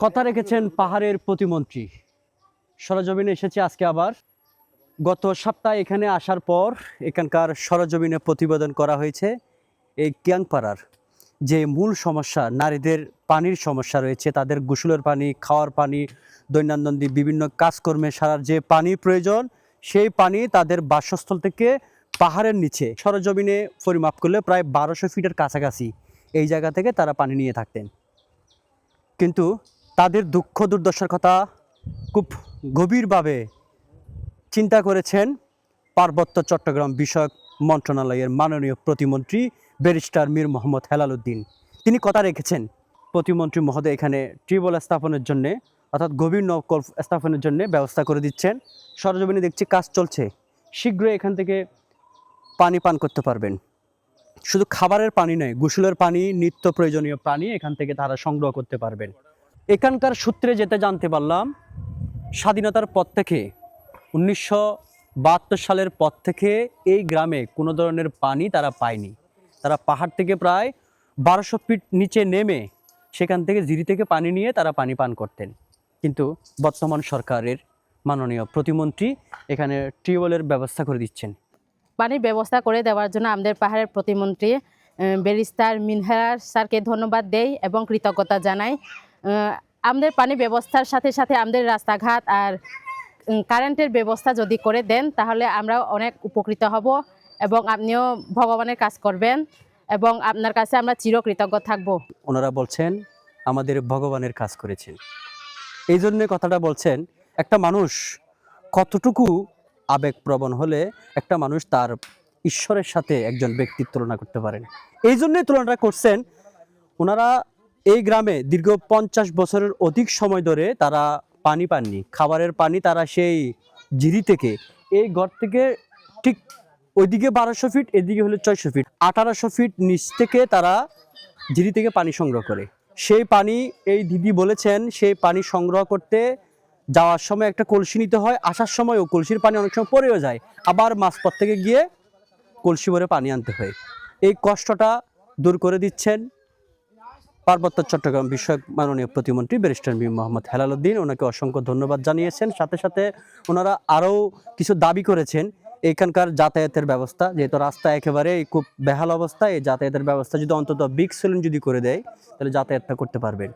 কথা রেখেছেন পাহাড়ের প্রতিমন্ত্রী। সরেজমিনে এসেছে আজকে আবার। গত সপ্তাহে এখানে আসার পর এখানকার সরেজমিনে প্রতিবেদন করা হয়েছে এই কিয়াংপাড়ার যে মূল সমস্যা, নারীদের পানির সমস্যা রয়েছে, তাদের গোসলের পানি, খাওয়ার পানি, দৈনন্দিন বিভিন্ন কাজকর্মে সারার যে পানি প্রয়োজন, সেই পানি তাদের বাসস্থল থেকে পাহাড়ের নিচে সরেজমিনে পরিমাপ করলে প্রায় 1200 ফিটের কাছাকাছি এই জায়গা থেকে তারা পানি নিয়ে থাকতেন। কিন্তু তাদের দুঃখ দুর্দশার কথা খুব গভীরভাবে চিন্তা করেছেন পার্বত্য চট্টগ্রাম বিষয়ক মন্ত্রণালয়ের মাননীয় প্রতিমন্ত্রী ব্যারিস্টার মীর মোহাম্মদ হেলাল উদ্দিন। তিনি কথা রেখেছেন প্রতিমন্ত্রী মহোদয় এখানে টিউবওয়েল স্থাপনের জন্য, অর্থাৎ গভীর নলকূপ স্থাপনের জন্য ব্যবস্থা করে দিচ্ছেন। সরজমিনে দেখছি কাজ চলছে, শীঘ্রই এখান থেকে পানি পান করতে পারবেন। শুধু খাবারের পানি নয়, গোসলের পানি, নিত্য প্রয়োজনীয় পানি এখান থেকে তারা সংগ্রহ করতে পারবেন। এখানকার সূত্রে যেতে জানতে পারলাম, স্বাধীনতার পর থেকে 1972 সালের পর থেকে এই গ্রামে কোনো ধরনের পানি তারা পায়নি। তারা পাহাড় থেকে প্রায় 1200 ফিট নিচে নেমে সেখান থেকে জিরি থেকে পানি নিয়ে তারা পানি পান করতেন। কিন্তু বর্তমান সরকারের মাননীয় প্রতিমন্ত্রী এখানে টিউবওয়েলের ব্যবস্থা করে দিচ্ছেন। পানির ব্যবস্থা করে দেওয়ার জন্য আমাদের পাহাড়ের প্রতিমন্ত্রী ব্যারিস্টার মিনহার স্যারকে ধন্যবাদ দেই এবং কৃতজ্ঞতা জানাই। আমাদের পানি ব্যবস্থার সাথে সাথে আমাদের রাস্তাঘাট আর কারেন্টের ব্যবস্থা যদি করে দেন তাহলে আমরা অনেক উপকৃত হব এবং আপনিও ভগবানের কাজ করবেন এবং আপনার কাছে আমরা চিরকৃতজ্ঞ থাকব। ওনারা বলছেন আমাদের ভগবানের কাজ করেছেন, এই জন্যে কথাটা বলছেন। একটা মানুষ কতটুকু আবেগপ্রবণ হলে একটা মানুষ তার ঈশ্বরের সাথে একজন ব্যক্তির তুলনা করতে পারেন, এই জন্যই তুলনাটা করছেন। ওনারা এই গ্রামে দীর্ঘ 50 বছরের অধিক সময় ধরে তারা পানি পাননি, খাবারের পানি তারা সেই জিরি থেকে, এই ঘর থেকে ঠিক ওইদিকে 1200 ফিট, এদিকে হলো 600 ফিট, 1800 ফিট নিচ থেকে তারা জিরি থেকে পানি সংগ্রহ করে। সেই পানি এই দিদি বলেছেন সেই পানি সংগ্রহ করতে যাওয়ার সময় একটা কলসি নিতে হয়, আসার সময়ও কলসির পানি অনেক সময় পড়েও যায়, আবার মাঝপথ থেকে গিয়ে কলসি ভরে পানি আনতে হয়। এই কষ্টটা দূর করে দিচ্ছেন পার্বত্য চট্টগ্রাম বিষয়ক মাননীয় প্রতিমন্ত্রী ব্যারিস্টার মীর মোহাম্মদ হেলাল উদ্দিন। ওনাকে অসংখ্য ধন্যবাদ জানিয়েছেন। সাথে সাথে ওনারা আরও কিছু দাবি করেছেন। এখানকার যাতায়াতের ব্যবস্থা, যেহেতু রাস্তা একেবারে খুব বেহাল অবস্থা, এই যাতায়াতের ব্যবস্থা যদি অন্তত বিগ সেলুন যদি করে দেয় তাহলে যাতায়াতটা করতে পারবেন।